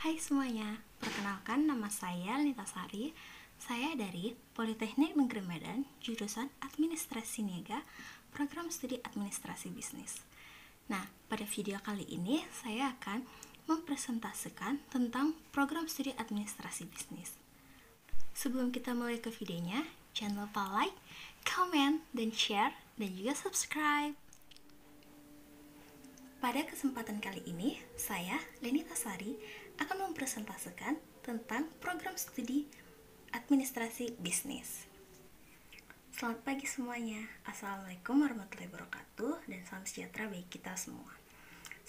Hai semuanya, perkenalkan nama saya Lenita Sari. Saya dari Politeknik Negeri Medan, jurusan Administrasi Niaga, program studi Administrasi Bisnis. Nah, pada video kali ini saya akan mempresentasikan tentang program studi Administrasi Bisnis. Sebelum kita mulai ke videonya, jangan lupa like, comment, dan share, dan juga subscribe. Pada kesempatan kali ini, saya, Lenita Sari, akan mempresentasikan tentang program studi Administrasi Bisnis. Selamat pagi semuanya. Assalamualaikum warahmatullahi wabarakatuh, dan salam sejahtera bagi kita semua.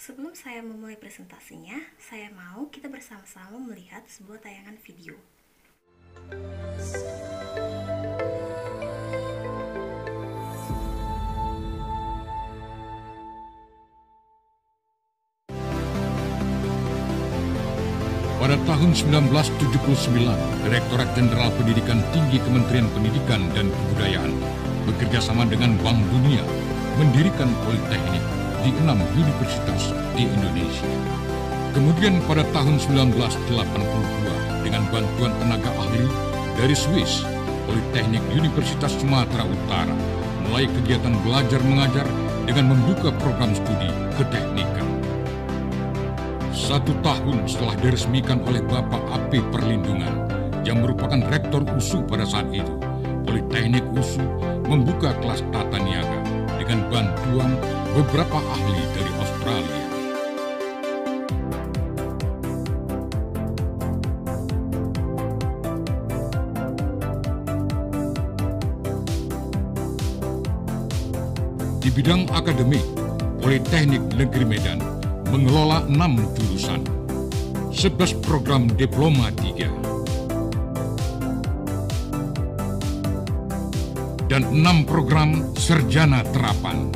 Sebelum saya memulai presentasinya, saya mau kita bersama-sama melihat sebuah tayangan video. Pada tahun 1979, Direktorat Jenderal Pendidikan Tinggi Kementerian Pendidikan dan Kebudayaan bekerjasama dengan Bank Dunia mendirikan politeknik di 6 universitas di Indonesia. Kemudian pada tahun 1982, dengan bantuan tenaga ahli dari Swiss, Politeknik Universitas Sumatera Utara mulai kegiatan belajar mengajar dengan membuka program studi keteknikan. 1 tahun setelah diresmikan oleh Bapak AP Perlindungan yang merupakan rektor USU pada saat itu, Politeknik USU membuka kelas tata niaga dengan bantuan beberapa ahli dari Australia. Di bidang akademik, Politeknik Negeri Medan mengelola 6 jurusan, 11 program diploma 3, dan 6 program sarjana terapan.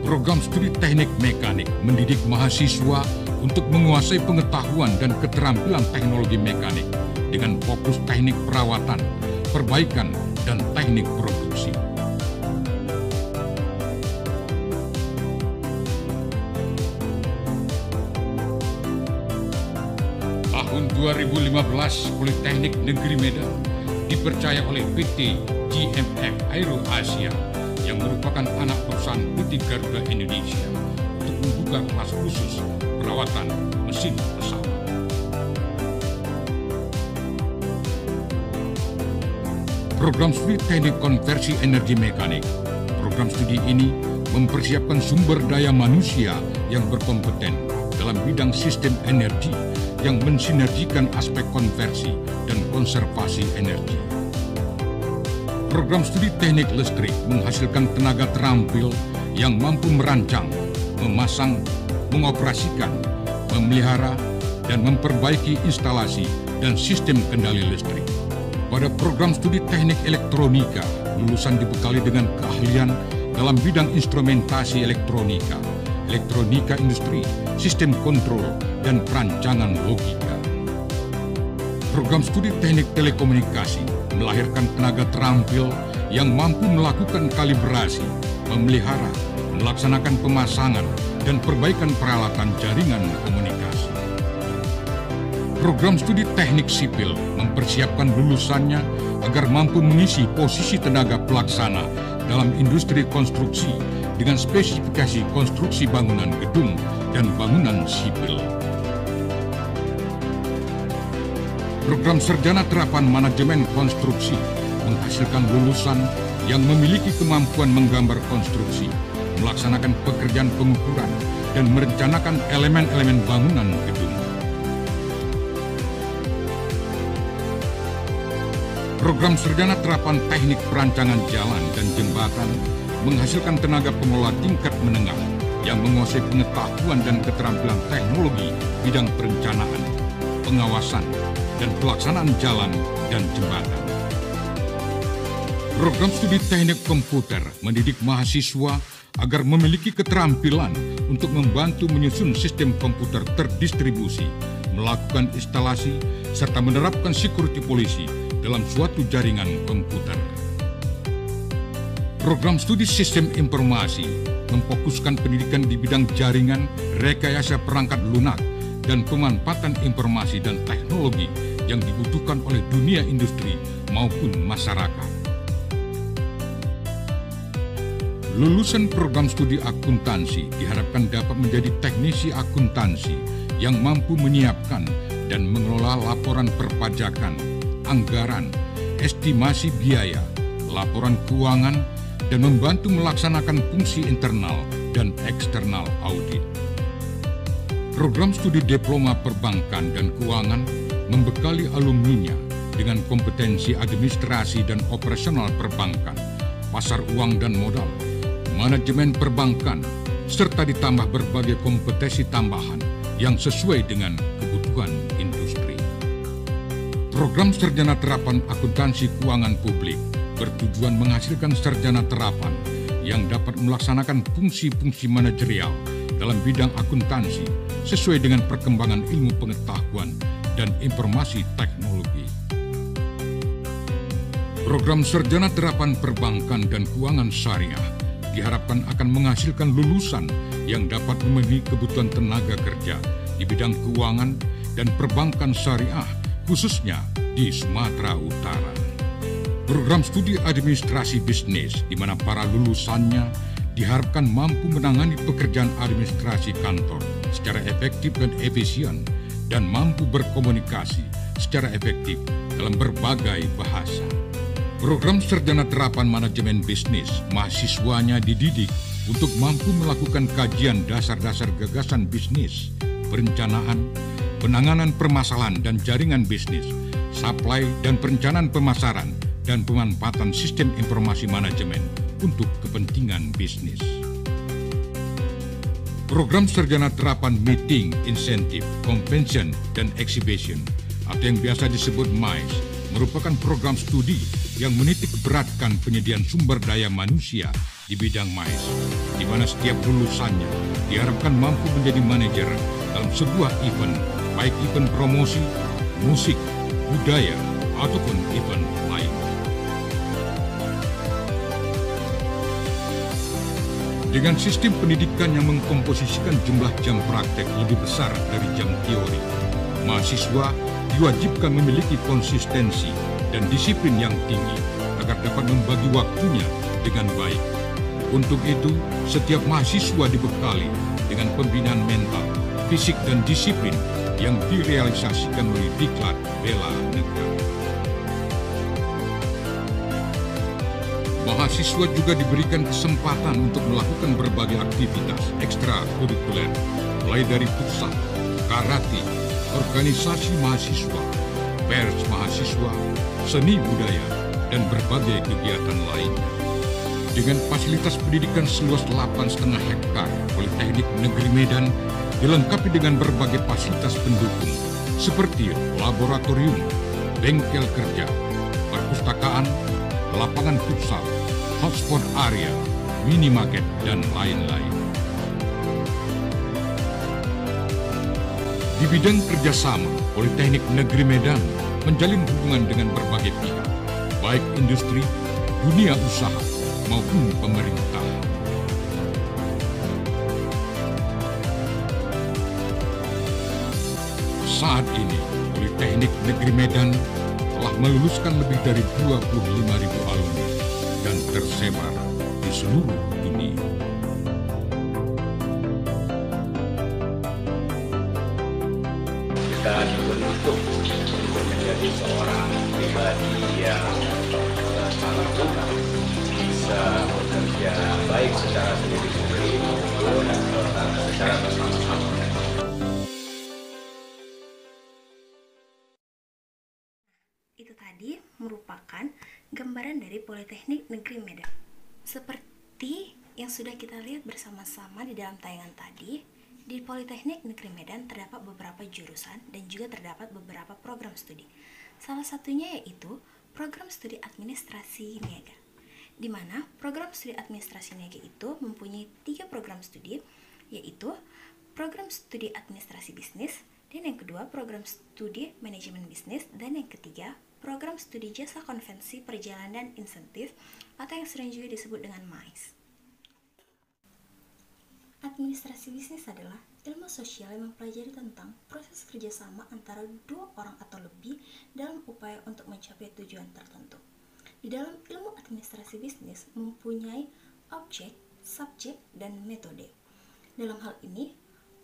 Program studi teknik mekanik mendidik mahasiswa untuk menguasai pengetahuan dan keterampilan teknologi mekanik dengan fokus teknik perawatan, perbaikan, dan teknik produksi. Tahun 2015, Politeknik Negeri Medan dipercaya oleh PT GMF Aero Asia yang merupakan anak perusahaan PT Garuda Indonesia untuk membuka kelas khusus perawatan mesin pesawat. Program studi teknik konversi energi mekanik. Program studi ini mempersiapkan sumber daya manusia yang berkompeten dalam bidang sistem energi yang mensinergikan aspek konversi dan konservasi energi. Program studi teknik listrik menghasilkan tenaga terampil yang mampu merancang, memasang, mengoperasikan, memelihara, dan memperbaiki instalasi dan sistem kendali listrik. Pada program studi teknik elektronika, lulusan dibekali dengan keahlian dalam bidang instrumentasi elektronika, elektronika industri, sistem kontrol, dan perancangan logika. Program studi teknik telekomunikasi melahirkan tenaga terampil yang mampu melakukan kalibrasi, memelihara, melaksanakan pemasangan, dan perbaikan peralatan jaringan komunikasi. Program studi teknik sipil mempersiapkan lulusannya agar mampu mengisi posisi tenaga pelaksana dalam industri konstruksi dengan spesifikasi konstruksi bangunan gedung dan bangunan sipil. Program sarjana terapan manajemen konstruksi menghasilkan lulusan yang memiliki kemampuan menggambar konstruksi, melaksanakan pekerjaan pengukuran, dan merencanakan elemen-elemen bangunan gedung. Program sarjana terapan teknik perancangan jalan dan jembatan menghasilkan tenaga pengelola tingkat menengah yang menguasai pengetahuan dan keterampilan teknologi bidang perencanaan, pengawasan, dan pelaksanaan jalan dan jembatan. Program studi teknik komputer mendidik mahasiswa agar memiliki keterampilan untuk membantu menyusun sistem komputer terdistribusi, melakukan instalasi, serta menerapkan security policy dalam suatu jaringan komputer. Program studi sistem informasi memfokuskan pendidikan di bidang jaringan, rekayasa perangkat lunak, dan pemanfaatan informasi dan teknologi yang dibutuhkan oleh dunia industri maupun masyarakat. Lulusan program studi akuntansi diharapkan dapat menjadi teknisi akuntansi yang mampu menyiapkan dan mengelola laporan perpajakan, anggaran, estimasi biaya, laporan keuangan, dan membantu melaksanakan fungsi internal dan eksternal audit. Program studi diploma perbankan dan keuangan membekali alumninya dengan kompetensi administrasi dan operasional perbankan, pasar uang dan modal, manajemen perbankan, serta ditambah berbagai kompetensi tambahan yang sesuai dengan kebutuhan industri. Program Sarjana Terapan Akuntansi Keuangan Publik bertujuan menghasilkan sarjana terapan yang dapat melaksanakan fungsi-fungsi manajerial dalam bidang akuntansi sesuai dengan perkembangan ilmu pengetahuan dan informasi teknologi. Program Sarjana Terapan Perbankan dan Keuangan Syariah diharapkan akan menghasilkan lulusan yang dapat memenuhi kebutuhan tenaga kerja di bidang keuangan dan perbankan syariah, khususnya di Sumatera Utara. Program studi administrasi bisnis di mana para lulusannya diharapkan mampu menangani pekerjaan administrasi kantor secara efektif dan efisien dan mampu berkomunikasi secara efektif dalam berbagai bahasa. Program Sarjana Terapan Manajemen Bisnis, mahasiswanya dididik untuk mampu melakukan kajian dasar-dasar gagasan bisnis, perencanaan, penanganan permasalahan dan jaringan bisnis, supply dan perencanaan pemasaran, dan pemanfaatan sistem informasi manajemen untuk kepentingan bisnis. Program Sarjana Terapan Meeting, Insentif, Convention, dan Exhibition atau yang biasa disebut MICE merupakan program studi yang menitik beratkan penyediaan sumber daya manusia di bidang MICE, di mana setiap lulusannya diharapkan mampu menjadi manajer dalam sebuah event, baik event promosi, musik, budaya, ataupun event lain. Dengan sistem pendidikan yang mengkomposisikan jumlah jam praktek lebih besar dari jam teori, mahasiswa diwajibkan memiliki konsistensi dan disiplin yang tinggi agar dapat membagi waktunya dengan baik. Untuk itu, setiap mahasiswa dibekali dengan pembinaan mental, fisik, dan disiplin yang direalisasikan oleh Diklat Bela Negara. Mahasiswa juga diberikan kesempatan untuk melakukan berbagai aktivitas ekstrakurikuler, mulai dari futsal, karate, organisasi mahasiswa, pers mahasiswa, seni budaya, dan berbagai kegiatan lainnya. Dengan fasilitas pendidikan seluas 8,5 hektar, Politeknik Negeri Medan dilengkapi dengan berbagai fasilitas pendukung seperti laboratorium, bengkel kerja, perpustakaan, lapangan futsal, hotspot area, minimarket, dan lain-lain. Di bidang kerjasama, Politeknik Negeri Medan menjalin hubungan dengan berbagai pihak, baik industri, dunia usaha, maupun pemerintah. Saat ini, Politeknik Negeri Medan telah meluluskan lebih dari 25.000 alumni dan tersebar di seluruh dunia. Kita dibentuk untuk menjadi seorang pribadi yang mampu bisa bekerja baik secara sendiri-sendiri maupun secara bersama-sama. Itu tadi merupakan gambaran dari Politeknik Negeri Medan. Seperti yang sudah kita lihat bersama-sama di dalam tayangan tadi, di Politeknik Negeri Medan terdapat beberapa jurusan dan juga terdapat beberapa program studi. Salah satunya yaitu program studi administrasi niaga, di mana program studi administrasi niaga itu mempunyai 3 program studi, yaitu program studi administrasi bisnis, dan yang kedua program studi manajemen bisnis, dan yang ketiga program studi jasa konvensi perjalanan dan insentif atau yang sering juga disebut dengan MICE. Administrasi bisnis adalah ilmu sosial yang mempelajari tentang proses kerjasama antara dua orang atau lebih dalam upaya untuk mencapai tujuan tertentu. Di dalam ilmu administrasi bisnis mempunyai objek, subjek, dan metode. Dalam hal ini,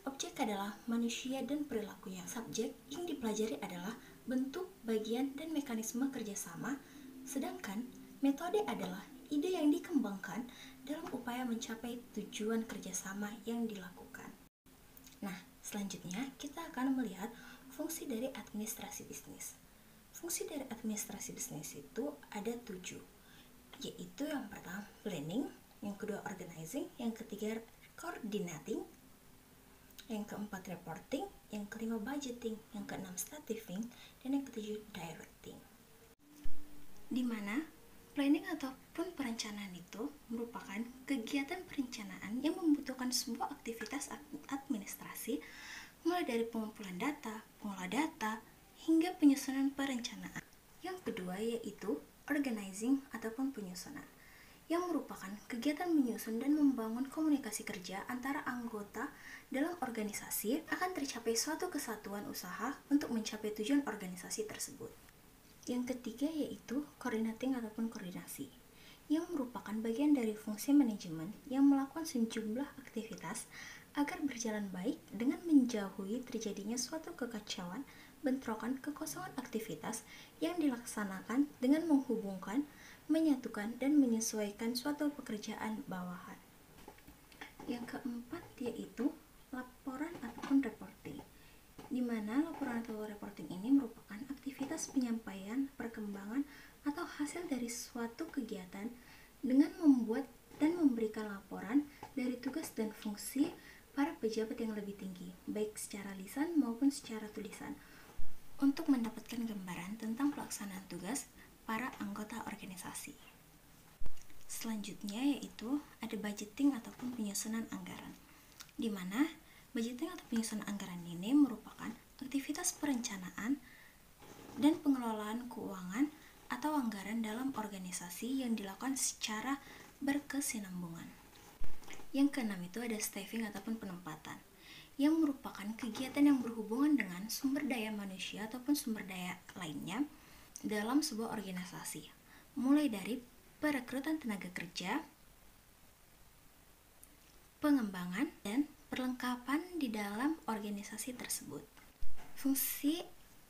objek adalah manusia dan perilakunya. Subjek yang dipelajari adalah bentuk, bagian, dan mekanisme kerjasama, sedangkan metode adalah ide yang dikembangkan dalam upaya mencapai tujuan kerjasama yang dilakukan. Nah, selanjutnya kita akan melihat fungsi dari administrasi bisnis. Fungsi dari administrasi bisnis itu ada 7, yaitu yang pertama planning, yang kedua organizing, yang ketiga coordinating, yang keempat reporting, yang kelima budgeting, yang keenam staffing, dan yang ketujuh directing. Di mana planning ataupun perencanaan itu merupakan kegiatan perencanaan yang membutuhkan sebuah aktivitas administrasi mulai dari pengumpulan data, pengolah data, hingga penyusunan perencanaan. Yang kedua yaitu organizing ataupun penyusunan, yang merupakan kegiatan menyusun dan membangun komunikasi kerja antara anggota dalam organisasi akan tercapai suatu kesatuan usaha untuk mencapai tujuan organisasi tersebut. Yang ketiga yaitu coordinating ataupun koordinasi, yang merupakan bagian dari fungsi manajemen yang melakukan sejumlah aktivitas agar berjalan baik dengan menjauhi terjadinya suatu kekacauan, bentrokan, kekosongan aktivitas yang dilaksanakan dengan menghubungkan, menyatukan, dan menyesuaikan suatu pekerjaan bawahan. Yang keempat yaitu laporan ataupun reporting, di mana laporan atau reporting ini merupakan aktivitas penyampaian, perkembangan, atau hasil dari suatu kegiatan dengan membuat dan memberikan laporan dari tugas dan fungsi para pejabat yang lebih tinggi, baik secara lisan maupun secara tulisan, untuk mendapatkan gambaran tentang pelaksanaan tugas para anggota organisasi. Selanjutnya yaitu ada budgeting ataupun penyusunan anggaran, di mana budgeting atau penyusunan anggaran ini merupakan aktivitas perencanaan dan pengelolaan keuangan atau anggaran dalam organisasi yang dilakukan secara berkesinambungan. Yang keenam itu ada staffing ataupun penempatan, yang merupakan kegiatan yang berhubungan dengan sumber daya manusia ataupun sumber daya lainnya dalam sebuah organisasi, mulai dari perekrutan tenaga kerja, pengembangan, dan perlengkapan di dalam organisasi tersebut. Fungsi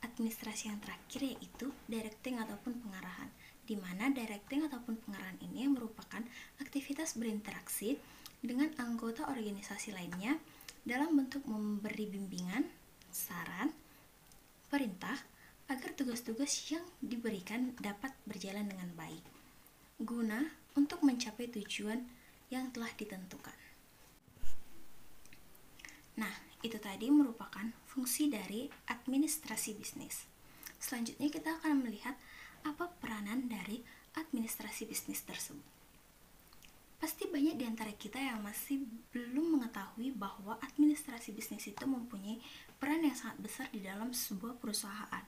administrasi yang terakhir yaitu directing ataupun pengarahan, di mana directing ataupun pengarahan ini merupakan aktivitas berinteraksi dengan anggota organisasi lainnya dalam bentuk memberi bimbingan, saran, perintah agar tugas-tugas yang diberikan dapat berjalan dengan baik, guna untuk mencapai tujuan yang telah ditentukan. Nah, itu tadi merupakan fungsi dari administrasi bisnis. Selanjutnya kita akan melihat apa peranan dari administrasi bisnis tersebut. Pasti banyak di antara kita yang masih belum mengetahui bahwa administrasi bisnis itu mempunyai peran yang sangat besar di dalam sebuah perusahaan.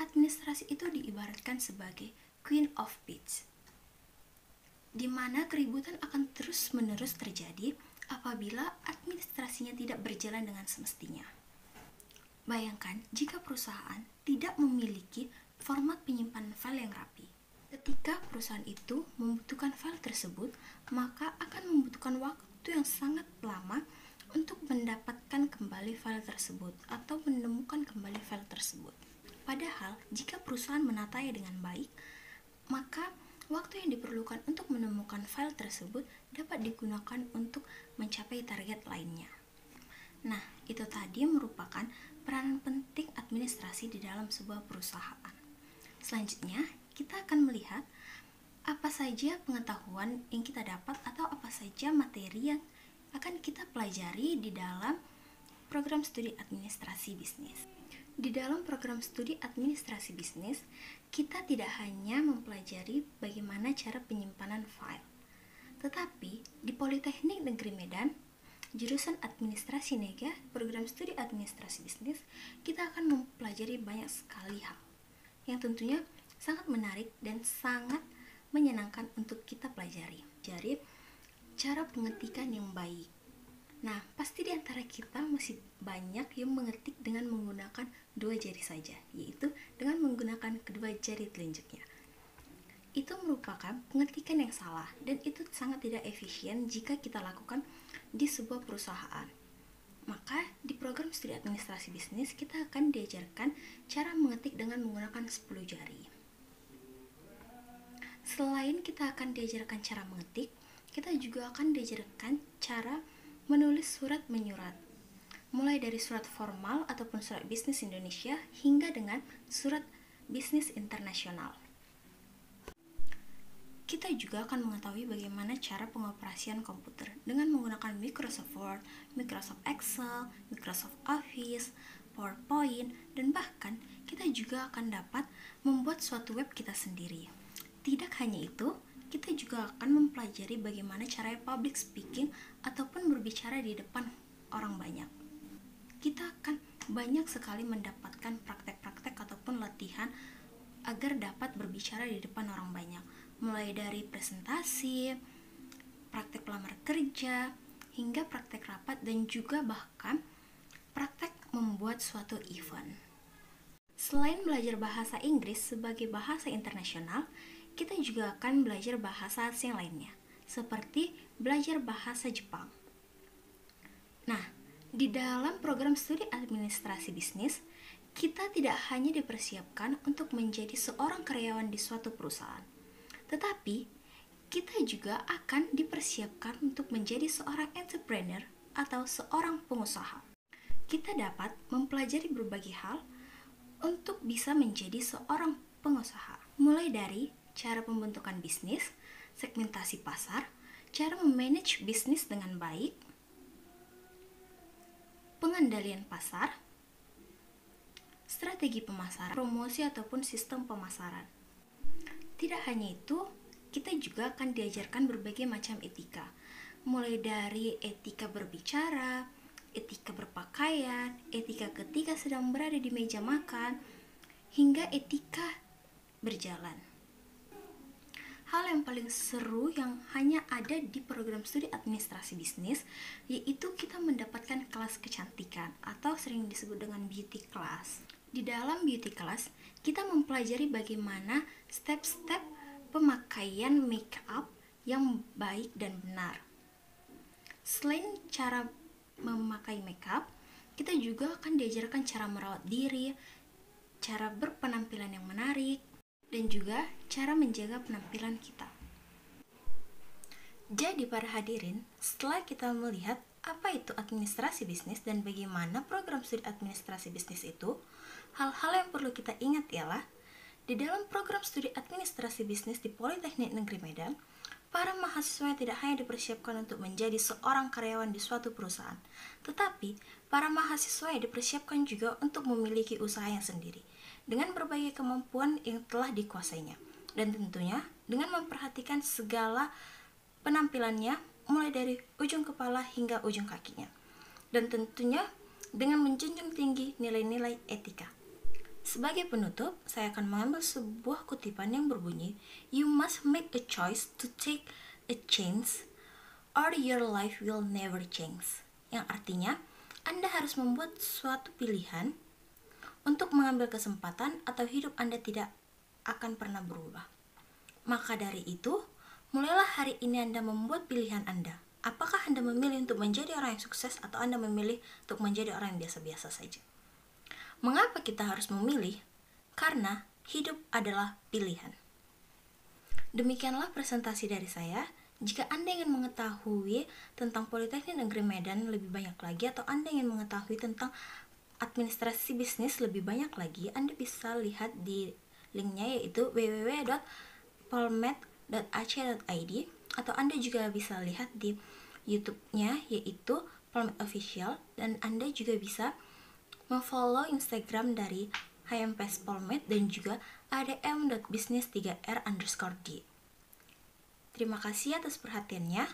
Administrasi itu diibaratkan sebagai Queen of Peace, di mana keributan akan terus-menerus terjadi apabila administrasinya tidak berjalan dengan semestinya. Bayangkan jika perusahaan tidak memiliki format penyimpanan file yang rapi. Ketika perusahaan itu membutuhkan file tersebut, maka akan membutuhkan waktu yang sangat lama untuk mendapatkan kembali file tersebut atau menemukan kembali file tersebut. Padahal, jika perusahaan menatanya dengan baik, maka waktu yang diperlukan untuk menemukan file tersebut dapat digunakan untuk mencapai target lainnya. Nah, itu tadi merupakan peranan penting administrasi di dalam sebuah perusahaan. Selanjutnya, kita akan melihat apa saja pengetahuan yang kita dapat atau apa saja materi yang akan kita pelajari di dalam program studi administrasi bisnis. Di dalam program studi administrasi bisnis, kita tidak hanya mempelajari bagaimana cara penyimpanan file, tetapi di Politeknik Negeri Medan, jurusan Administrasi Nega, program studi administrasi bisnis, kita akan mempelajari banyak sekali hal yang tentunya sangat menarik dan sangat menyenangkan untuk kita pelajari. Jadi, cara pengetikan yang baik. Nah, pasti di antara kita masih banyak yang mengetik dengan menggunakan 2 jari saja, yaitu dengan menggunakan kedua jari telunjuknya. Itu merupakan pengetikan yang salah dan itu sangat tidak efisien jika kita lakukan di sebuah perusahaan. Maka di program studi administrasi bisnis kita akan diajarkan cara mengetik dengan menggunakan 10 jari. Selain kita akan diajarkan cara mengetik, kita juga akan diajarkan cara menulis surat menyurat, mulai dari surat formal ataupun surat bisnis Indonesia hingga dengan surat bisnis internasional. Kita juga akan mengetahui bagaimana cara pengoperasian komputer dengan menggunakan Microsoft Word, Microsoft Excel, Microsoft Office, PowerPoint, dan bahkan kita juga akan dapat membuat suatu web kita sendiri. Tidak hanya itu, kita juga akan mempelajari bagaimana cara public speaking ataupun berbicara di depan orang banyak. Kita akan banyak sekali mendapatkan praktek-praktek ataupun latihan agar dapat berbicara di depan orang banyak, mulai dari presentasi, praktek pelamar kerja, hingga praktek rapat dan juga bahkan praktek membuat suatu event. Selain belajar bahasa Inggris sebagai bahasa internasional, kita juga akan belajar bahasa asing lainnya, seperti belajar bahasa Jepang. Nah, di dalam program studi administrasi bisnis, kita tidak hanya dipersiapkan untuk menjadi seorang karyawan di suatu perusahaan, tetapi kita juga akan dipersiapkan untuk menjadi seorang entrepreneur atau seorang pengusaha. Kita dapat mempelajari berbagai hal untuk bisa menjadi seorang pengusaha, mulai dari cara pembentukan bisnis, segmentasi pasar, cara memanage bisnis dengan baik, pengendalian pasar, strategi pemasaran, promosi ataupun sistem pemasaran. Tidak hanya itu, kita juga akan diajarkan berbagai macam etika, mulai dari etika berbicara, etika berpakaian, etika ketika sedang berada di meja makan, hingga etika berjalan. Hal yang paling seru yang hanya ada di program studi administrasi bisnis, yaitu kita mendapatkan kelas kecantikan atau sering disebut dengan beauty class. Di dalam beauty class, kita mempelajari bagaimana step-step pemakaian make up yang baik dan benar. Selain cara memakai make up, kita juga akan diajarkan cara merawat diri, cara berpenampilan yang menarik, dan juga cara menjaga penampilan kita. Jadi para hadirin, setelah kita melihat apa itu administrasi bisnis dan bagaimana program studi administrasi bisnis itu, hal-hal yang perlu kita ingat ialah di dalam program studi administrasi bisnis di Politeknik Negeri Medan, para mahasiswa tidak hanya dipersiapkan untuk menjadi seorang karyawan di suatu perusahaan, tetapi para mahasiswa dipersiapkan juga untuk memiliki usahanya sendiri dengan berbagai kemampuan yang telah dikuasainya, dan tentunya dengan memperhatikan segala penampilannya mulai dari ujung kepala hingga ujung kakinya, dan tentunya dengan menjunjung tinggi nilai-nilai etika. Sebagai penutup, saya akan mengambil sebuah kutipan yang berbunyi, "You must make a choice to take a chance or your life will never change." Yang artinya, Anda harus membuat suatu pilihan untuk mengambil kesempatan atau hidup Anda tidak akan pernah berubah. Maka dari itu, mulailah hari ini Anda membuat pilihan Anda. Apakah Anda memilih untuk menjadi orang yang sukses atau Anda memilih untuk menjadi orang yang biasa-biasa saja? Mengapa kita harus memilih? Karena hidup adalah pilihan. Demikianlah presentasi dari saya. Jika Anda ingin mengetahui tentang Politeknik Negeri Medan lebih banyak lagi, atau Anda ingin mengetahui tentang administrasi bisnis lebih banyak lagi, Anda bisa lihat di linknya, yaitu www.polmed.ac.id, atau Anda juga bisa lihat di YouTube-nya, yaitu Polmed Official, dan Anda juga bisa memfollow Instagram dari HMPS Polmed dan juga adm.business3r_d. Terima kasih atas perhatiannya.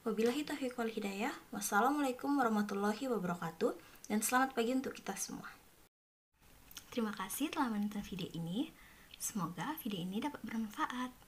Wabillahi taufiq wal hidayah. Wassalamualaikum warahmatullahi wabarakatuh. Dan selamat pagi untuk kita semua. Terima kasih telah menonton video ini. Semoga video ini dapat bermanfaat.